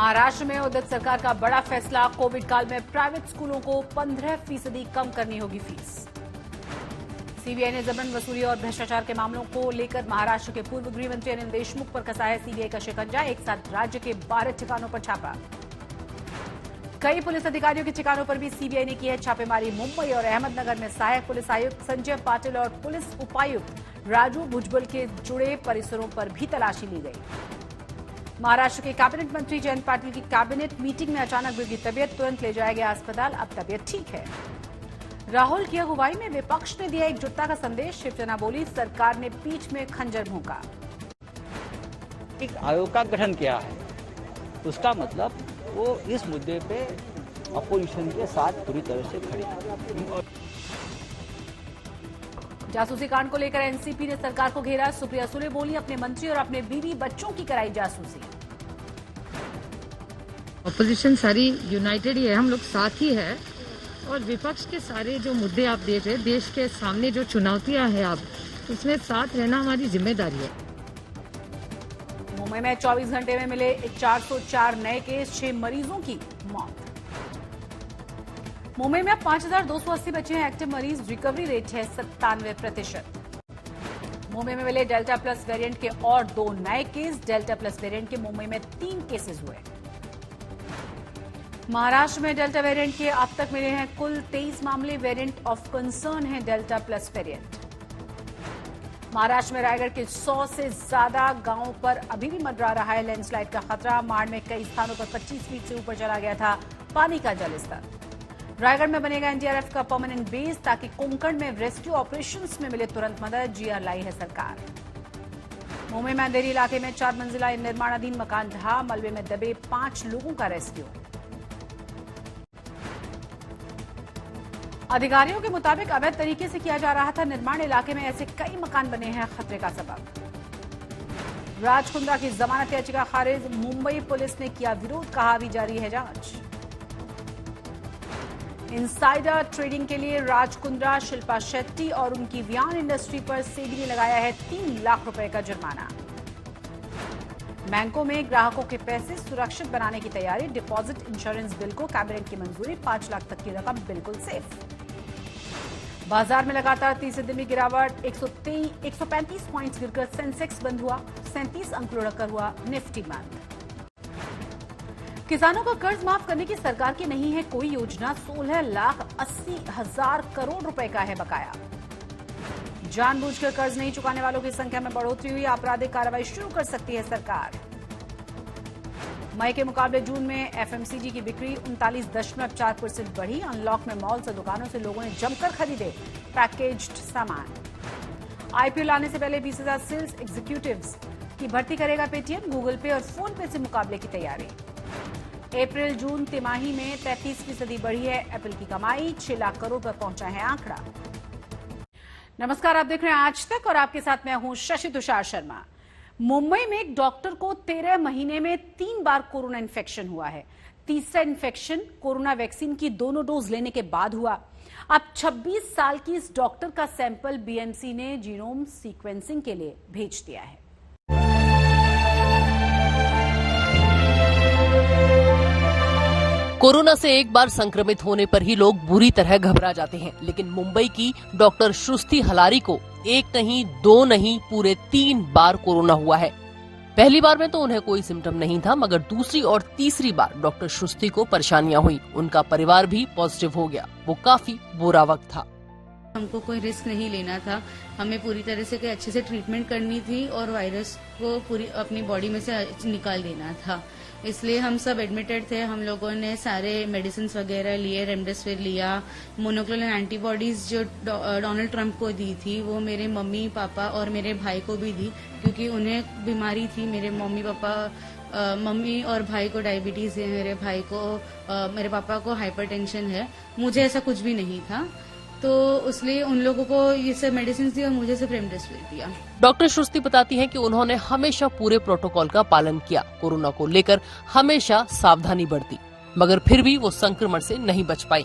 महाराष्ट्र में उद्धव सरकार का बड़ा फैसला, कोविड काल में प्राइवेट स्कूलों को 15% कम करनी होगी फीस। सीबीआई ने जबरन वसूली और भ्रष्टाचार के मामलों को लेकर महाराष्ट्र के पूर्व गृह मंत्री अनिल देशमुख पर कसा है सीबीआई का शिकंजा। एक साथ राज्य के 12 ठिकानों पर छापा। कई पुलिस अधिकारियों के ठिकानों पर भी सीबीआई ने की है छापेमारी। मुंबई और अहमदनगर में सहायक पुलिस आयुक्त संजय पाटिल और पुलिस उपायुक्त राजू भुजबल के जुड़े परिसरों पर भी तलाशी ली गई। महाराष्ट्र के कैबिनेट मंत्री जयंत पाटिल की कैबिनेट मीटिंग में अचानक बिगड़ी तबियत, तुरंत ले जाया गया अस्पताल, अब तबियत ठीक है। राहुल की अगुवाई में विपक्ष ने दिया एकजुटता का संदेश, शिवसेना बोली सरकार ने पीठ में खंजर भोंका। एक आयोग का गठन किया है, उसका मतलब वो इस मुद्दे पे अपोजिशन के साथ पूरी तरह से खड़ी है। जासूसी कांड को लेकर एनसीपी ने सरकार को घेरा। सुप्रिया सुले बोली अपने मंत्री और अपने बीवी बच्चों की कराई जासूसी। अपोजिशन सारी यूनाइटेड ही है, हम लोग साथ ही है और विपक्ष के सारे जो मुद्दे आप देख रहे हैं, देश के सामने जो चुनौतियां हैं, आप उसमें साथ रहना हमारी जिम्मेदारी है। मुंबई में 24 घंटे में मिले 404 नए केस, 6 मरीजों की मौत। मुंबई में अब 5280 बचे हैं एक्टिव मरीज, रिकवरी रेट है 97%। मुंबई में मिले डेल्टा प्लस वेरिएंट के और 2 नए केस, डेल्टा प्लस वेरिएंट के मुंबई में 3 केसेस हुए। महाराष्ट्र में डेल्टा वेरिएंट के अब तक मिले हैं कुल 23 मामले, वेरिएंट ऑफ कंसर्न है डेल्टा प्लस वेरिएंट। महाराष्ट्र में रायगढ़ के 100 से ज्यादा गांवों पर अभी भी मंडरा रहा है लैंडस्लाइड का खतरा। माड़ में कई स्थानों पर 25 फीट से ऊपर चला गया था पानी का जलस्तर। रायगढ़ में बनेगा एनडीआरएफ का परमानेंट बेस ताकि कोंकण में रेस्क्यू ऑपरेशंस में मिले तुरंत मदद, जीआर लाई है सरकार। मुंबई में अंधेरी इलाके में 4 मंजिला निर्माणाधीन मकान ढहा, मलबे में दबे 5 लोगों का रेस्क्यू। अधिकारियों के मुताबिक अवैध तरीके से किया जा रहा था निर्माण, इलाके में ऐसे कई मकान बने हैं खतरे का सबब। राज कुंद्रा की जमानत याचिका खारिज, मुंबई पुलिस ने किया विरोध, कहा अभी जारी है जांच। इनसाइडर ट्रेडिंग के लिए राज कुंद्रा, शिल्पा शेट्टी और उनकी वियान इंडस्ट्री पर सेबी ने लगाया है 3 लाख रुपए का जुर्माना। बैंकों में ग्राहकों के पैसे सुरक्षित बनाने की तैयारी, डिपॉजिट इंश्योरेंस बिल को कैबिनेट की मंजूरी, 5 लाख तक की रकम बिल्कुल सेफ। बाजार में लगातार तीसरे दिन भी गिरावट, 135 पॉइंट्स गिरकर सेंसेक्स बंद हुआ, 37 अंक लुढ़कर हुआ निफ्टी बंद। किसानों का कर्ज माफ करने की सरकार की नहीं है कोई योजना, 16,80,000 करोड़ रुपए का है बकाया। जानबूझकर कर्ज नहीं चुकाने वालों की संख्या में बढ़ोतरी हुई, आपराधिक कार्रवाई शुरू कर सकती है सरकार। मई के मुकाबले जून में एफएमसीजी की बिक्री 39.4% बढ़ी। अनलॉक में मॉल्स और दुकानों से लोगों ने जमकर खरीदे पैकेज्ड सामान। आईपीओ लाने से पहले 20,000 सेल्स एग्जीक्यूटिव्स की भर्ती करेगा पेटीएम, गूगल पे और फोन पे से मुकाबले की तैयारी। अप्रैल जून तिमाही में 33% बढ़ी है एप्पल की कमाई, 6 लाख करोड़ पर पहुंचा है आंकड़ा। नमस्कार, आप देख रहे हैं आज तक और आपके साथ मैं हूं शशि तुषार शर्मा। मुंबई में एक डॉक्टर को 13 महीने में 3 बार कोरोना इन्फेक्शन हुआ है। तीसरा इन्फेक्शन कोरोना वैक्सीन की दोनों डोज लेने के बाद हुआ। अब 26 साल की इस डॉक्टर का सैंपल बीएमसी ने जीनोम सीक्वेंसिंग के लिए भेज दिया है। कोरोना से एक बार संक्रमित होने पर ही लोग बुरी तरह घबरा जाते हैं, लेकिन मुंबई की डॉक्टर श्रुति हलारी को 1 नहीं 2 नहीं पूरे 3 बार कोरोना हुआ है। पहली बार में तो उन्हें कोई सिम्टम नहीं था, मगर दूसरी और तीसरी बार डॉक्टर श्रुति को परेशानियां हुई। उनका परिवार भी पॉजिटिव हो गया। वो काफी बुरा वक्त था। हमको कोई रिस्क नहीं लेना था, हमें पूरी तरह से अच्छे से ट्रीटमेंट करनी थी और वायरस को पूरी अपनी बॉडी में से निकाल देना था। इसलिए हम सब एडमिटेड थे। हम लोगों ने सारे मेडिसिन वगैरह लिए, रेमडेसिविर लिया, मोनोक्लोनल एंटीबॉडीज जो डोनाल्ड ट्रंप को दी थी वो मेरे मम्मी पापा और मेरे भाई को भी दी, क्योंकि उन्हें बीमारी थी। मेरे मम्मी और भाई को डायबिटीज है, मेरे पापा को हाइपरटेंशन है। मुझे ऐसा कुछ भी नहीं था, तो इसलिए उन लोगों को ये सब मेडिसिन दी और मुझे सिर्फ रेमडेसिविर दिया। डॉक्टर श्रुति बताती हैं कि उन्होंने हमेशा पूरे प्रोटोकॉल का पालन किया, कोरोना को लेकर हमेशा सावधानी बरती, मगर फिर भी वो संक्रमण से नहीं बच पाई।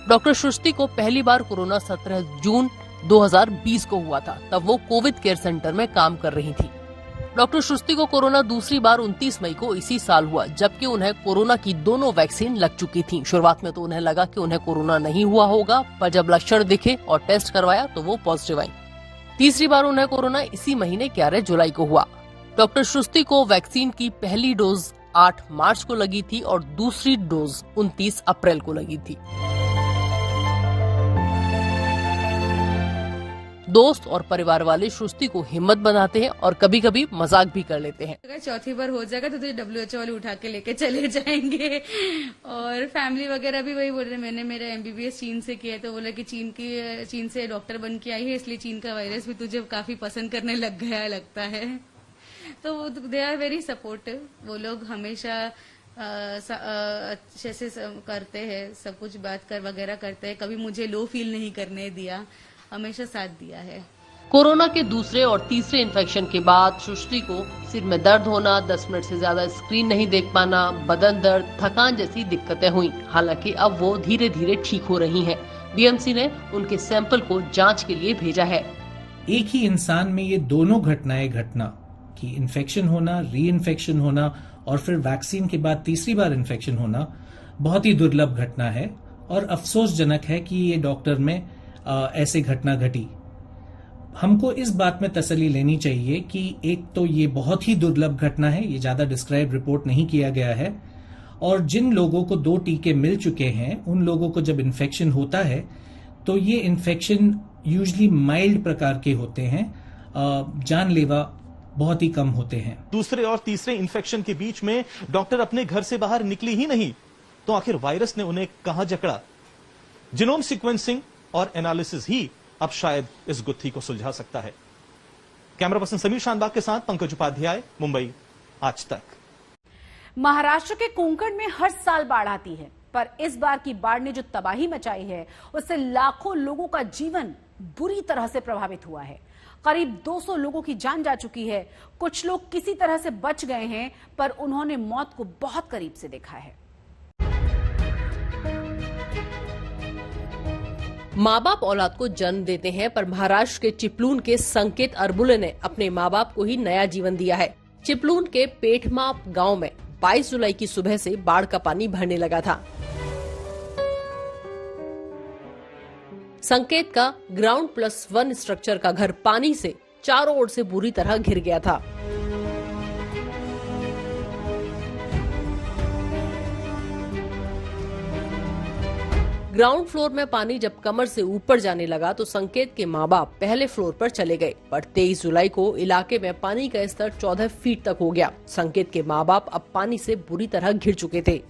डॉक्टर श्रुति को पहली बार कोरोना 17 जून 2020 को हुआ था। तब वो कोविड केयर सेंटर में काम कर रही थी। डॉक्टर श्रुति को कोरोना दूसरी बार 29 मई को इसी साल हुआ, जबकि उन्हें कोरोना की दोनों वैक्सीन लग चुकी थी। शुरुआत में तो उन्हें लगा कि उन्हें कोरोना नहीं हुआ होगा, पर जब लक्षण दिखे और टेस्ट करवाया तो वो पॉजिटिव आई। तीसरी बार उन्हें कोरोना इसी महीने 11 जुलाई को हुआ। डॉक्टर श्रुति को वैक्सीन की पहली डोज 8 मार्च को लगी थी और दूसरी डोज 29 अप्रैल को लगी थी। दोस्त और परिवार वाले श्रुति को हिम्मत बनाते हैं और कभी कभी मजाक भी कर लेते हैं। अगर चौथी बार हो जाएगा तो तुझे WHO वाले उठा के लेके चले जाएंगे। और फैमिली वगैरह भी वही बोल रहे, मैंने मेरा MBBS चीन से किया है तो बोला कि चीन से डॉक्टर बन के आई है, इसलिए चीन का वायरस भी तुझे काफी पसंद करने लग गया लगता है। तो दे आर वेरी सपोर्टिव, वो लोग हमेशा अच्छे से करते हैं, सब कुछ बात कर वगैरह करते हैं, कभी मुझे लो फील नहीं करने दिया, हमेशा साथ दिया है। कोरोना के दूसरे और तीसरे इन्फेक्शन के बाद श्रुति को सिर में दर्द होना, 10 मिनट से ज्यादा स्क्रीन नहीं देख पाना, बदन दर्द, थकान जैसी दिक्कतें हुई। हालांकि अब वो धीरे धीरे ठीक हो रही हैं। BMC ने उनके सैंपल को जांच के लिए भेजा है। एक ही इंसान में ये दोनों घटनाएं घटना कि इन्फेक्शन होना, री इन्फेक्शन होना और फिर वैक्सीन के बाद तीसरी बार इन्फेक्शन होना बहुत ही दुर्लभ घटना है और अफसोसजनक है कि ये डॉक्टर में ऐसे घटना घटी। हमको इस बात में तसल्ली लेनी चाहिए कि एक तो ये बहुत ही दुर्लभ घटना है, ये ज्यादा डिस्क्राइब रिपोर्ट नहीं किया गया है, और जिन लोगों को 2 टीके मिल चुके हैं उन लोगों को जब इन्फेक्शन होता है तो ये इन्फेक्शन यूजुअली माइल्ड प्रकार के होते हैं, जानलेवा बहुत ही कम होते हैं। दूसरे और तीसरे इन्फेक्शन के बीच में डॉक्टर अपने घर से बाहर निकली ही नहीं, तो आखिर वायरस ने उन्हें कहां जकड़ा? जीनोम सीक्वेंसिंग और एनालिसिस ही अब शायद इस गुत्थी को सुलझा सकता है। कैमरा पर्सन समीर शानबाग के साथ पंकज उपाध्याय, मुंबई, आज तक। महाराष्ट्र के कोंकण में हर साल बाढ़ आती है, पर इस बार की बाढ़ ने जो तबाही मचाई है उससे लाखों लोगों का जीवन बुरी तरह से प्रभावित हुआ है। करीब 200 लोगों की जान जा चुकी है। कुछ लोग किसी तरह से बच गए हैं, पर उन्होंने मौत को बहुत करीब से देखा है। माँ बाप औलाद को जन्म देते हैं, पर महाराष्ट्र के चिपलून के संकेत अरबुले ने अपने माँ बाप को ही नया जीवन दिया है। चिपलून के पेठमा गांव में 22 जुलाई की सुबह से बाढ़ का पानी भरने लगा था। संकेत का ग्राउंड +1 स्ट्रक्चर का घर पानी से चारों ओर से बुरी तरह घिर गया था। ग्राउंड फ्लोर में पानी जब कमर से ऊपर जाने लगा तो संकेत के माँ बाप पहले फ्लोर पर चले गए, पर 23 जुलाई को इलाके में पानी का स्तर 14 फीट तक हो गया। संकेत के माँ बाप अब पानी से बुरी तरह घिर चुके थे।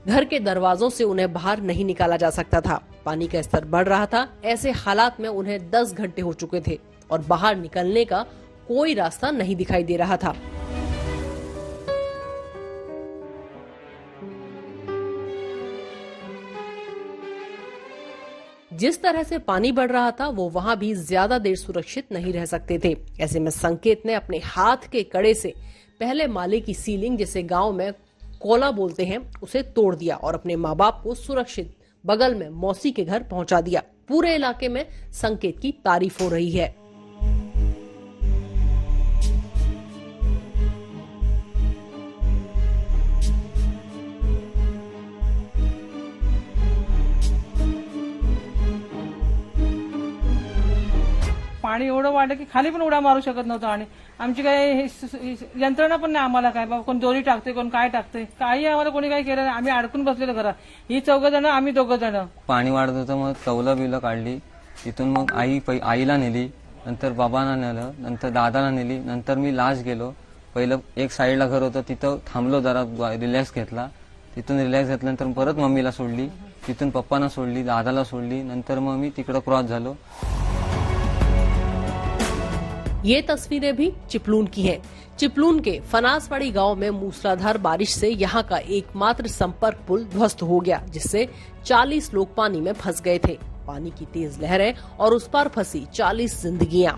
घर के दरवाजों से उन्हें बाहर नहीं निकाला जा सकता था। पानी का स्तर बढ़ रहा था। ऐसे हालात में उन्हें 10 घंटे हो चुके थे और बाहर निकलने का कोई रास्ता नहीं दिखाई दे रहा था। जिस तरह से पानी बढ़ रहा था वो वहां भी ज्यादा देर सुरक्षित नहीं रह सकते थे। ऐसे में संकेत ने अपने हाथ के कड़े से पहले माले की सीलिंग, जिसे गांव में कोला बोलते हैं, उसे तोड़ दिया और अपने माँ बाप को सुरक्षित बगल में मौसी के घर पहुंचा दिया। पूरे इलाके में संकेत की तारीफ हो रही है। पाणी एवढं वाढलं की खाली पण उड्या मारू शकत नव्हतो आणि आमची काही यंत्रणा पण नाही आम्हाला, काय बाबा कोण दोरी टाकते कोण काय टाकते, काही आम्हाला कोणी काही केलं नाही। आम्ही अडकून बसलेलो घरात, ही 4 जण, आम्ही 2 जण। पाणी वाढत होतं, मग कौलं बिलं काढली तिथून, मग आईला नेली, नंतर बाबांना नेलं, नंतर दादाला नेली, नंतर मी लास्ट गेलो। पहिलं एक साईडला घर होतं तिथं थांबलो, जरा रिलॅक्स घेतला, तिथून रिलॅक्स घेतल्यानंतर परत मम्मीला सोडली, तिथून पप्पांना सोडली, दादाला सोडली, नंतर मग मी तिकडे क्रॉस झालो। ये तस्वीरें भी चिपलून की हैं। चिपलून के फनासवाड़ी गांव में मूसलाधार बारिश से यहां का एकमात्र संपर्क पुल ध्वस्त हो गया, जिससे 40 लोग पानी में फंस गए थे। पानी की तेज लहरें और उस पर फंसी 40 जिंदगियां।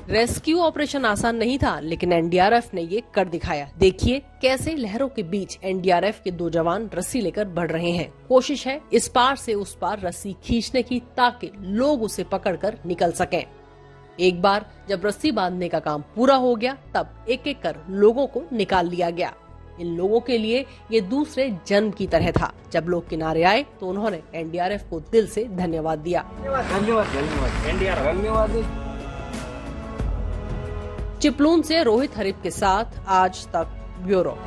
रेस्क्यू ऑपरेशन आसान नहीं था, लेकिन एनडीआरएफ ने ये कर दिखाया। देखिए कैसे लहरों के बीच एनडीआरएफ के 2 जवान रस्सी लेकर बढ़ रहे हैं। कोशिश है इस पार से उस पार रस्सी खींचने की, ताकि लोग उसे पकड़कर निकल सकें। एक बार जब रस्सी बांधने का काम पूरा हो गया तब एक एक कर लोगों को निकाल लिया गया। इन लोगों के लिए ये दूसरे जन्म की तरह था। जब लोग किनारे आए तो उन्होंने एनडीआरएफ को दिल से धन्यवाद दिया। धन्यवाद। चिपलून से रोहित हरिप के साथ आज तक ब्यूरो।